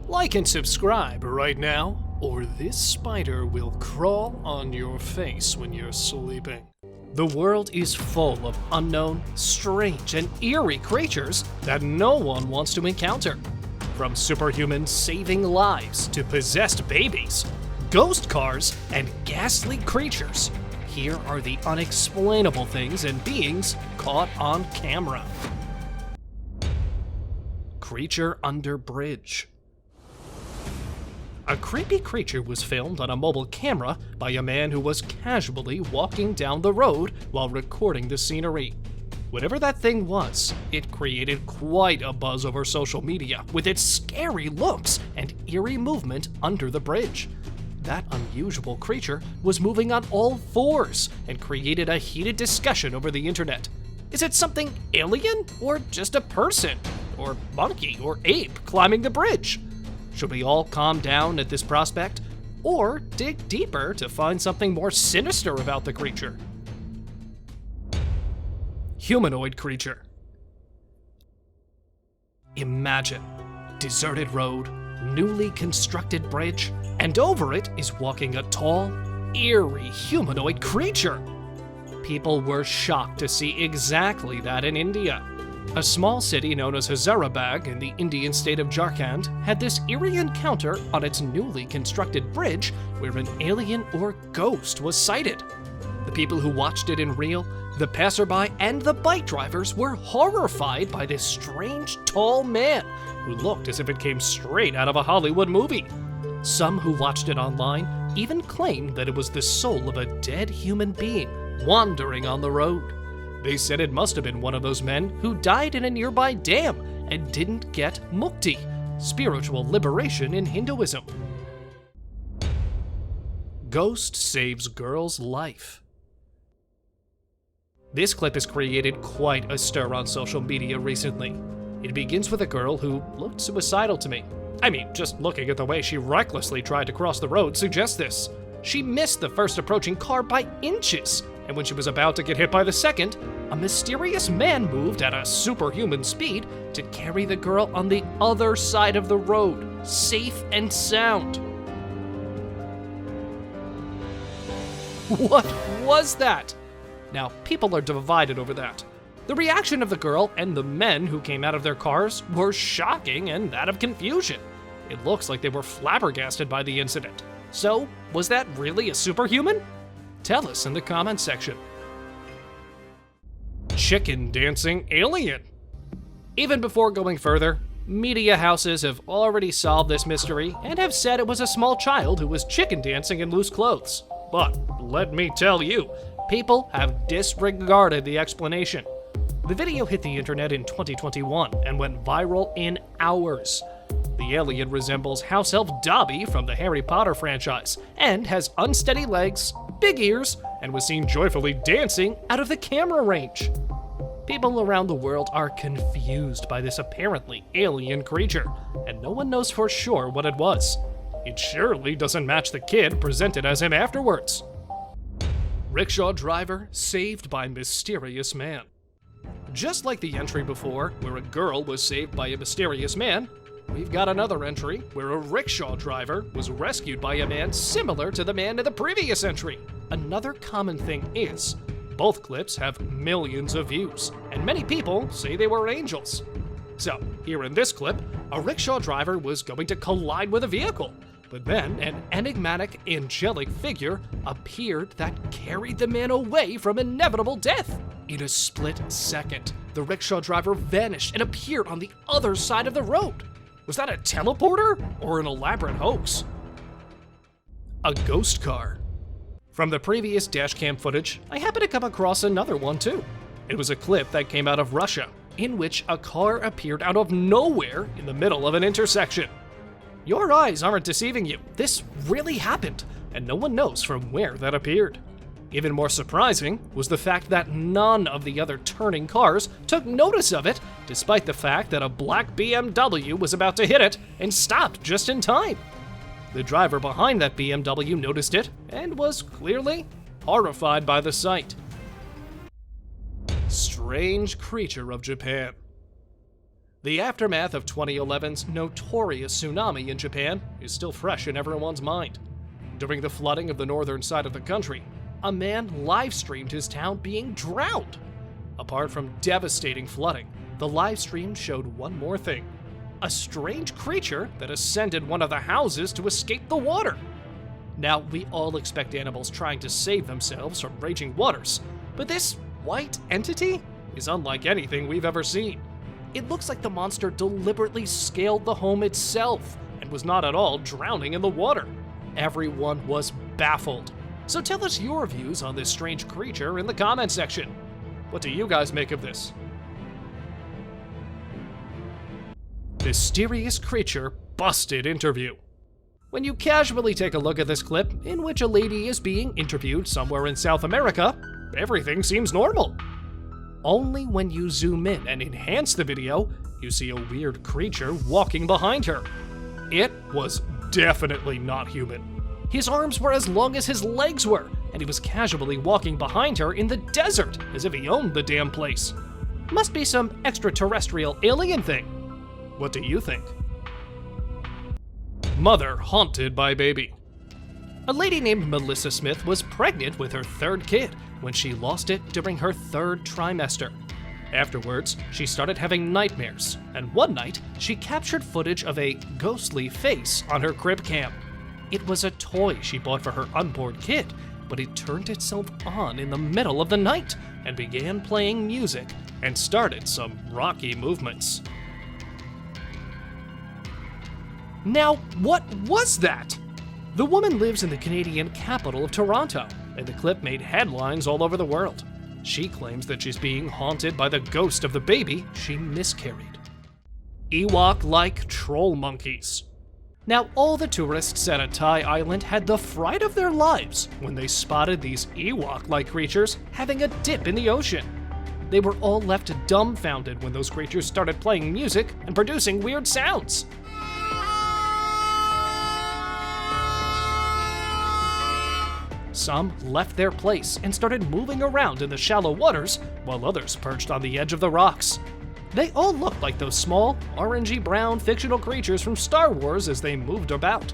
Like and subscribe right now, or this spider will crawl on your face when you're sleeping. The world is full of unknown, strange, and eerie creatures that no one wants to encounter. From superhumans saving lives to possessed babies, ghost cars, and ghastly creatures, here are the unexplainable things and beings caught on camera. Creature under bridge. A creepy creature was filmed on a mobile camera by a man who was casually walking down the road while recording the scenery. Whatever that thing was, it created quite a buzz over social media with its scary looks and eerie movement under the bridge. That unusual creature was moving on all fours and created a heated discussion over the internet. Is it something alien or just a person or monkey or ape climbing the bridge? Should we all calm down at this prospect, or dig deeper to find something more sinister about the creature? Humanoid creature. Imagine, deserted road, newly constructed bridge, and over it is walking a tall, eerie humanoid creature. People were shocked to see exactly that in India. A small city known as Hazarabad in the Indian state of Jharkhand had this eerie encounter on its newly constructed bridge where an alien or ghost was sighted. The people who watched it in real, the passerby, and the bike drivers were horrified by this strange, tall man who looked as if it came straight out of a Hollywood movie. Some who watched it online even claimed that it was the soul of a dead human being wandering on the road. They said it must have been one of those men who died in a nearby dam and didn't get mukti, spiritual liberation in Hinduism. Ghost saves girl's life. This clip has created quite a stir on social media recently. It begins with a girl who looked suicidal to me. I mean, just looking at the way she recklessly tried to cross the road suggests this. She missed the first approaching car by inches, and when she was about to get hit by the second, a mysterious man moved at a superhuman speed to carry the girl on the other side of the road, safe and sound. What was that? Now, people are divided over that. The reaction of the girl and the men who came out of their cars were shocking and that of confusion. It looks like they were flabbergasted by the incident. So, was that really a superhuman? Tell us in the comments section. Chicken dancing alien. Even before going further, media houses have already solved this mystery and have said it was a small child who was chicken dancing in loose clothes. But let me tell you, people have disregarded the explanation. The video hit the internet in 2021 and went viral in hours. The alien resembles house elf Dobby from the Harry Potter franchise and has unsteady legs, big ears, and was seen joyfully dancing out of the camera range. People around the world are confused by this apparently alien creature, and no one knows for sure what it was. It surely doesn't match the kid presented as him afterwards. Rickshaw driver saved by mysterious man. Just like the entry before, where a girl was saved by a mysterious man, we've got another entry where a rickshaw driver was rescued by a man similar to the man in the previous entry. Another common thing is, both clips have millions of views, and many people say they were angels. So, here in this clip, a rickshaw driver was going to collide with a vehicle, but then an enigmatic, angelic figure appeared that carried the man away from inevitable death. In a split second, the rickshaw driver vanished and appeared on the other side of the road. Was that a teleporter or an elaborate hoax? A ghost car. From the previous dashcam footage, I happened to come across another one too. It was a clip that came out of Russia, in which a car appeared out of nowhere in the middle of an intersection. Your eyes aren't deceiving you. This really happened, and no one knows from where that appeared. Even more surprising was the fact that none of the other turning cars took notice of it, despite the fact that a black BMW was about to hit it and stopped just in time. The driver behind that BMW noticed it and was clearly horrified by the sight. Strange creature of Japan. The aftermath of 2011's notorious tsunami in Japan is still fresh in everyone's mind. During the flooding of the northern side of the country, a man live-streamed his town being drowned. Apart from devastating flooding, the live stream showed one more thing: a strange creature that ascended one of the houses to escape the water. Now, we all expect animals trying to save themselves from raging waters, but this white entity is unlike anything we've ever seen. It looks like the monster deliberately scaled the home itself and was not at all drowning in the water. Everyone was baffled. So tell us your views on this strange creature in the comment section. What do you guys make of this? Mysterious creature busted interview. When you casually take a look at this clip, in which a lady is being interviewed somewhere in South America, everything seems normal. Only when you zoom in and enhance the video, you see a weird creature walking behind her. It was definitely not human. His arms were as long as his legs were, and he was casually walking behind her in the desert, as if he owned the damn place. Must be some extraterrestrial alien thing. What do you think? Mother haunted by baby. A lady named Melissa Smith was pregnant with her third kid when she lost it during her third trimester. Afterwards, she started having nightmares, and one night, she captured footage of a ghostly face on her crib cam. It was a toy she bought for her unborn kid, but it turned itself on in the middle of the night and began playing music and started some rocky movements. Now, what was that? The woman lives in the Canadian capital of Toronto, and the clip made headlines all over the world. She claims that she's being haunted by the ghost of the baby she miscarried. EWOK-like troll monkeys. Now, all the tourists at a Thai island had the fright of their lives when they spotted these EWOK-like creatures having a dip in the ocean. They were all left dumbfounded when those creatures started playing music and producing weird sounds. Some left their place and started moving around in the shallow waters, while others perched on the edge of the rocks. They all looked like those small, orangey-brown fictional creatures from Star Wars as they moved about.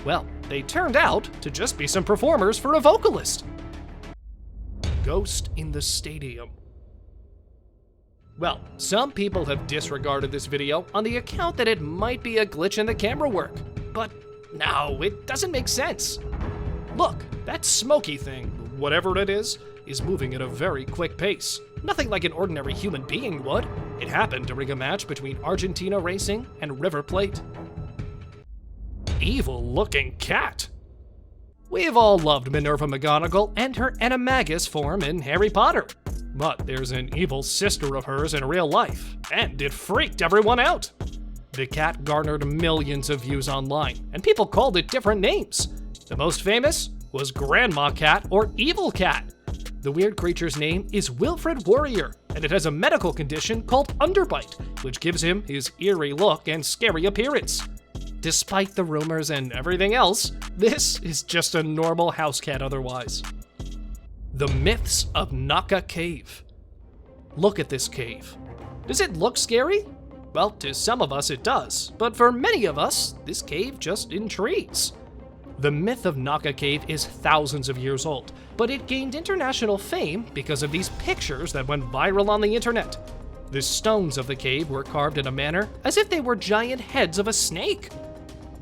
Well, they turned out to just be some performers for a vocalist. Ghost in the stadium. Well, some people have disregarded this video on the account that it might be a glitch in the camera work. But no, it doesn't make sense. Look, that smoky thing, whatever it is moving at a very quick pace. Nothing like an ordinary human being would. It happened during a match between Argentina Racing and River Plate. Evil-looking cat. We've all loved Minerva McGonagall and her animagus form in Harry Potter. But there's an evil sister of hers in real life, and it freaked everyone out. The cat garnered millions of views online, and people called it different names. The most famous was Grandma Cat or Evil Cat. The weird creature's name is Wilfred Warrior, and it has a medical condition called underbite, which gives him his eerie look and scary appearance. Despite the rumors and everything else, this is just a normal house cat otherwise. The myths of NAKA Cave. Look at this cave. Does it look scary? Well, to some of us it does, but for many of us, this cave just intrigues. The myth of NAKA Cave is thousands of years old, but it gained international fame because of these pictures that went viral on the internet. The stones of the cave were carved in a manner as if they were giant heads of a snake.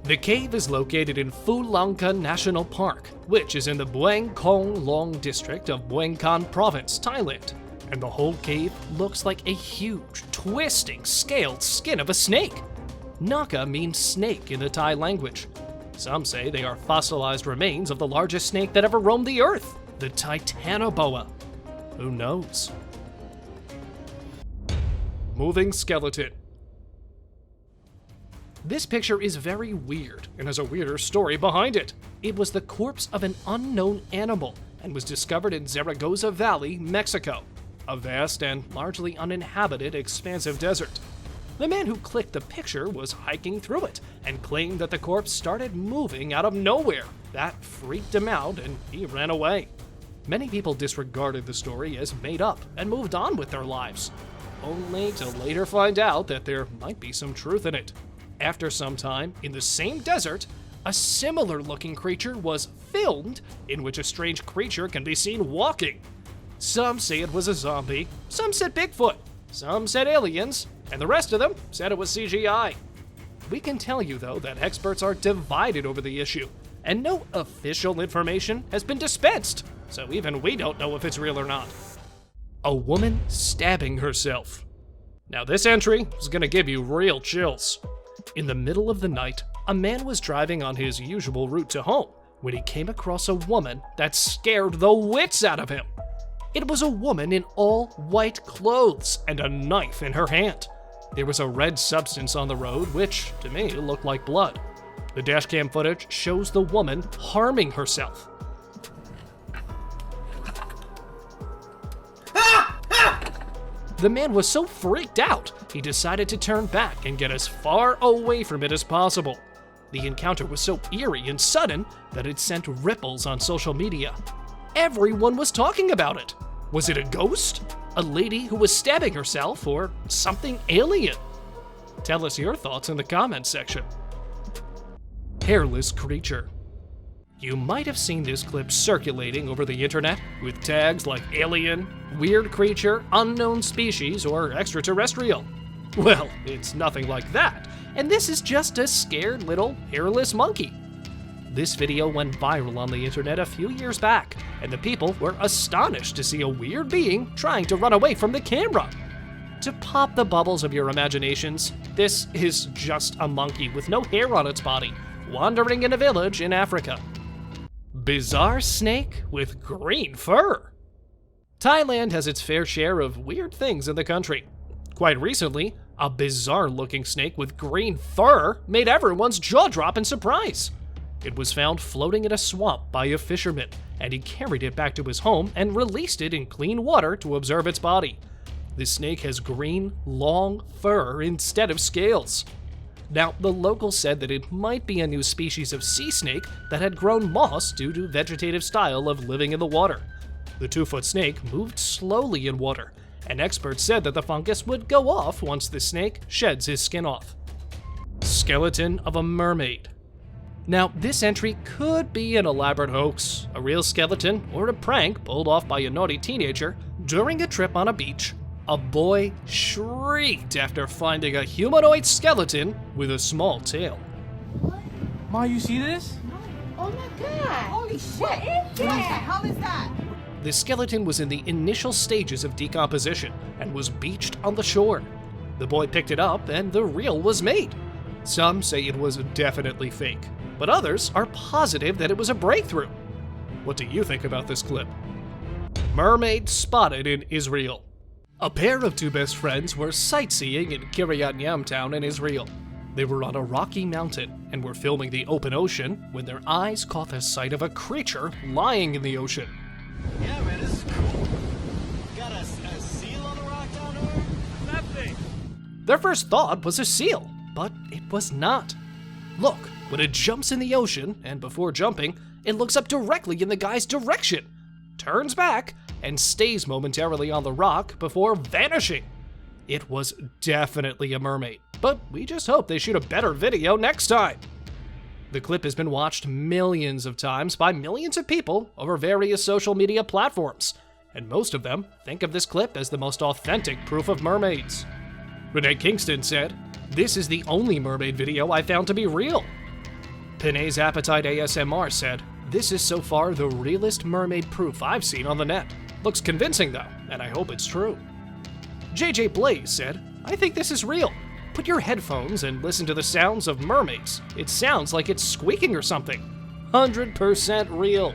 The cave is located in Phu Langka National Park, which is in the Bueng Kong Long district of Bueng Kan Province, Thailand. And the whole cave looks like a huge, twisting, scaled skin of a snake. Naka means snake in the Thai language. Some say they are fossilized remains of the largest snake that ever roamed the earth, the Titanoboa. Who knows? Moving skeleton. This picture is very weird and has a weirder story behind it. It was the corpse of an unknown animal and was discovered in Zaragoza Valley, Mexico, a vast and largely uninhabited expansive desert. The man who clicked the picture was hiking through it and claimed that the corpse started moving out of nowhere. That freaked him out and he ran away. Many people disregarded the story as made up and moved on with their lives, only to later find out that there might be some truth in it. After some time, in the same desert, a similar-looking creature was filmed in which a strange creature can be seen walking. Some say it was a zombie, some said Bigfoot, some said aliens, and the rest of them said it was CGI. We can tell you, though, that experts are divided over the issue, and no official information has been dispensed, so even we don't know if it's real or not. A woman stabbing herself. Now this entry is gonna give you real chills. In the middle of the night, a man was driving on his usual route to home when he came across a woman that scared the wits out of him. It was a woman in all white clothes and a knife in her hand. There was a red substance on the road, which, to me, looked like blood. The dashcam footage shows the woman harming herself. The man was so freaked out, he decided to turn back and get as far away from it as possible. The encounter was so eerie and sudden that it sent ripples on social media. Everyone was talking about it. Was it a ghost? A lady who was stabbing herself, or something alien? Tell us your thoughts in the comments section. Hairless creature. You might have seen this clip circulating over the internet with tags like alien, weird creature, unknown species, or extraterrestrial. Well, it's nothing like that, and this is just a scared little hairless monkey. This video went viral on the internet a few years back, and the people were astonished to see a weird being trying to run away from the camera. To pop the bubbles of your imaginations, this is just a monkey with no hair on its body, wandering in a village in Africa. Bizarre snake with green fur. Thailand has its fair share of weird things in the country. Quite recently, a bizarre-looking snake with green fur made everyone's jaw drop in surprise. It was found floating in a swamp by a fisherman, and he carried it back to his home and released it in clean water to observe its body. The snake has green, long fur instead of scales. Now, the locals said that it might be a new species of sea snake that had grown moss due to vegetative style of living in the water. The 2-foot snake moved slowly in water, and experts said that the fungus would go off once the snake sheds his skin off. Skeleton of a mermaid. Now, this entry could be an elaborate hoax, a real skeleton, or a prank pulled off by a naughty teenager during a trip on a beach. A boy shrieked after finding a humanoid skeleton with a small tail. What? Ma, you see this? Oh my god! Holy shit! What is that? How is that? The skeleton was in the initial stages of decomposition and was beached on the shore. The boy picked it up and the reel was made. Some say it was definitely fake, but others are positive that it was a breakthrough. What do you think about this clip? Mermaid spotted in Israel. A pair of two best friends were sightseeing in Kiryat Yam town in Israel. They were on a rocky mountain and were filming the open ocean when their eyes caught the sight of a creature lying in the ocean. Yeah, man, this is cool. Got a seal on the rock down there? Nothing. Their first thought was a seal, but it was not. Look, when it jumps in the ocean, and before jumping, it looks up directly in the guy's direction, turns back, and stays momentarily on the rock before vanishing. It was definitely a mermaid, but we just hope they shoot a better video next time. The clip has been watched millions of times by millions of people over various social media platforms, and most of them think of this clip as the most authentic proof of mermaids. Renee Kingston said, "This is the only mermaid video I found to be real." Pinay's Appetite ASMR said, "This is so far the realest mermaid proof I've seen on the net. Looks convincing though, and I hope it's true." JJ Blaze said, "I think this is real. Put your headphones and listen to the sounds of mermaids. It sounds like it's squeaking or something. 100% real."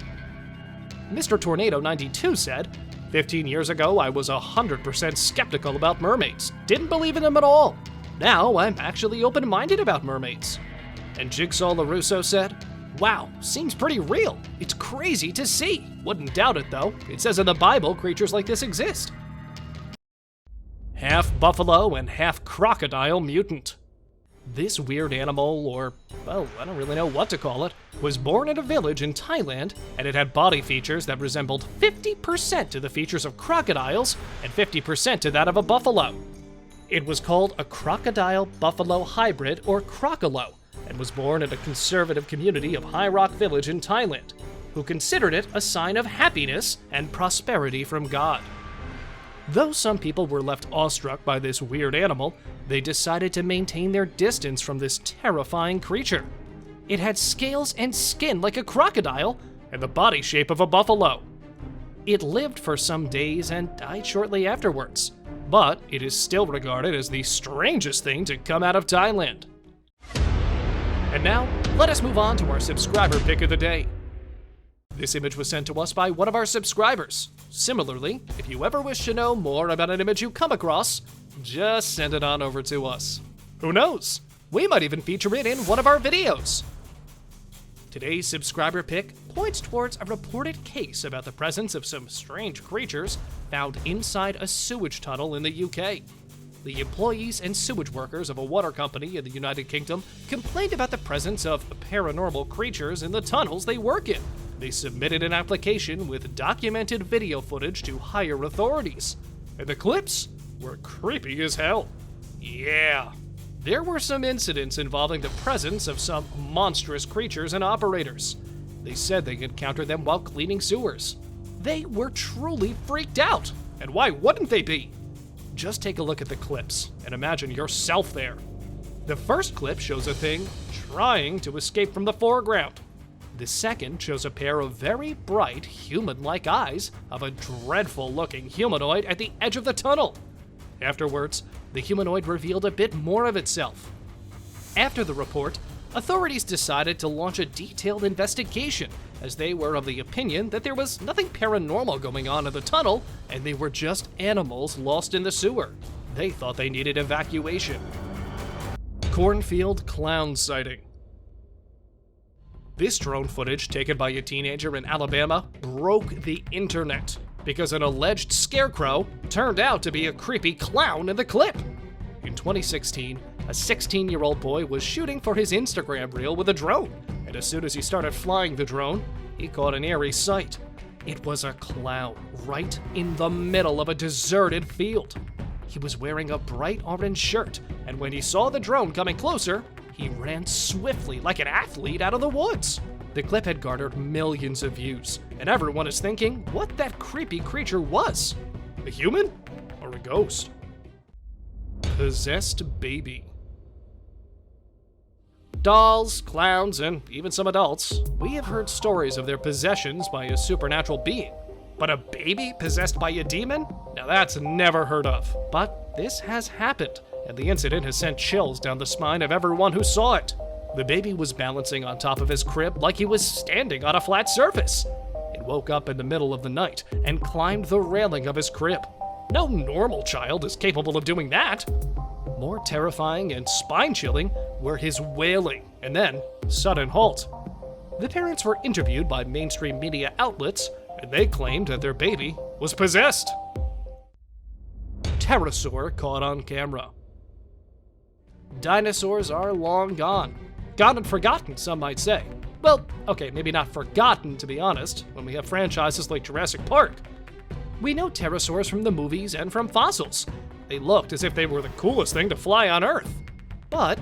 Mr. Tornado 92 said, 15 years ago I was 100% skeptical about mermaids. Didn't believe in them at all. Now I'm actually open-minded about mermaids." And Jigsaw LaRusso said, "Wow, seems pretty real. It's crazy to see. Wouldn't doubt it though. It says in the Bible creatures like this exist." Half buffalo and half crocodile mutant. This weird animal, or, well, I don't really know what to call it, was born in a village in Thailand, and it had body features that resembled 50% to the features of crocodiles and 50% to that of a buffalo. It was called a crocodile-buffalo hybrid, or crocolo, and was born in a conservative community of Hai Rock Village in Thailand, who considered it a sign of happiness and prosperity from God. Though some people were left awestruck by this weird animal, they decided to maintain their distance from this terrifying creature. It had scales and skin like a crocodile and the body shape of a buffalo. It lived for some days and died shortly afterwards, but it is still regarded as the strangest thing to come out of Thailand. And now, let us move on to our subscriber pick of the day. This image was sent to us by one of our subscribers. Similarly, if you ever wish to know more about an image you come across, just send it on over to us. Who knows? We might even feature it in one of our videos. Today's subscriber pick points towards a reported case about the presence of some strange creatures found inside a sewage tunnel in the UK. The employees and sewage workers of a water company in the United Kingdom complained about the presence of paranormal creatures in the tunnels they work in. They submitted an application with documented video footage to higher authorities, and the clips were creepy as hell. Yeah. There were some incidents involving the presence of some monstrous creatures and operators. They said they encountered them while cleaning sewers. They were truly freaked out, and why wouldn't they be? Just take a look at the clips and imagine yourself there. The first clip shows a thing trying to escape from the foreground. The second shows a pair of very bright, human-like eyes of a dreadful-looking humanoid at the edge of the tunnel. Afterwards, the humanoid revealed a bit more of itself. After the report, authorities decided to launch a detailed investigation, as they were of the opinion that there was nothing paranormal going on in the tunnel, and they were just animals lost in the sewer. They thought they needed evacuation. Cornfield clown sighting. This drone footage taken by a teenager in Alabama broke the internet because an alleged scarecrow turned out to be a creepy clown in the clip. In 2016, a 16-year-old boy was shooting for his Instagram reel with a drone, and as soon as he started flying the drone, he caught an eerie sight. It was a clown right in the middle of a deserted field. He was wearing a bright orange shirt, and when he saw the drone coming closer, he ran swiftly like an athlete out of the woods. The clip had garnered millions of views, and everyone is thinking what that creepy creature was. A human or a ghost? Possessed baby. Dolls, clowns, and even some adults, we have heard stories of their possessions by a supernatural being. But a baby possessed by a demon? Now that's never heard of. But this has happened, and the incident has sent chills down the spine of everyone who saw it. The baby was balancing on top of his crib like he was standing on a flat surface. It woke up in the middle of the night and climbed the railing of his crib. No normal child is capable of doing that. More terrifying and spine-chilling were his wailing and then sudden halt. The parents were interviewed by mainstream media outlets, and they claimed that their baby was possessed. Pterosaur caught on camera. Dinosaurs are long gone. Gone and forgotten, some might say. Well, okay, maybe not forgotten, to be honest, when we have franchises like Jurassic Park. We know pterosaurs from the movies and from fossils. They looked as if they were the coolest thing to fly on Earth. But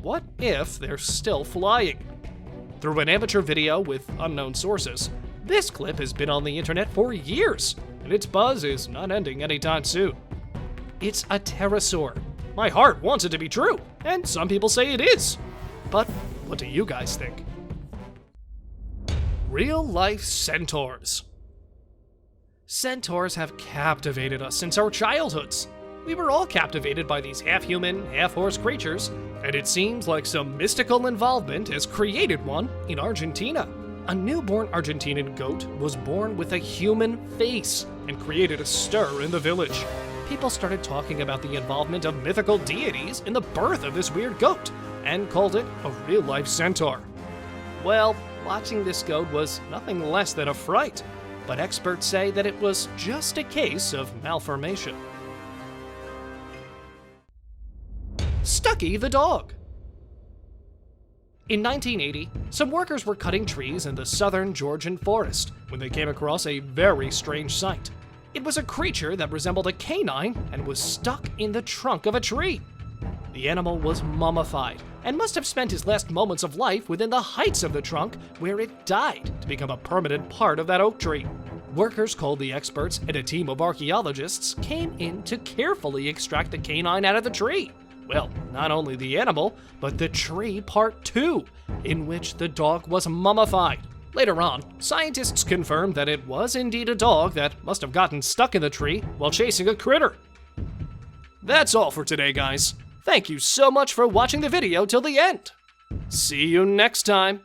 what if they're still flying? Through an amateur video with unknown sources, this clip has been on the internet for years, and its buzz is not ending anytime soon. It's a pterosaur. My heart wants it to be true, and some people say it is. But what do you guys think? Real-life centaurs. Centaurs have captivated us since our childhoods. We were all captivated by these half-human, half-horse creatures, and it seems like some mystical involvement has created one in Argentina. A newborn Argentinian goat was born with a human face and created a stir in the village. People started talking about the involvement of mythical deities in the birth of this weird goat and called it a real-life centaur. Well, watching this goat was nothing less than a fright, but experts say that it was just a case of malformation. Stuckie the dog. In 1980, some workers were cutting trees in the southern Georgian forest when they came across a very strange sight. It was a creature that resembled a canine and was stuck in the trunk of a tree. The animal was mummified and must have spent his last moments of life within the heights of the trunk where it died to become a permanent part of that oak tree. Workers called the experts and a team of archaeologists came in to carefully extract the canine out of the tree. Well, not only the animal, but the tree part too, in which the dog was mummified. Later on, scientists confirmed that it was indeed a dog that must have gotten stuck in the tree while chasing a critter. That's all for today, guys. Thank you so much for watching the video till the end. See you next time.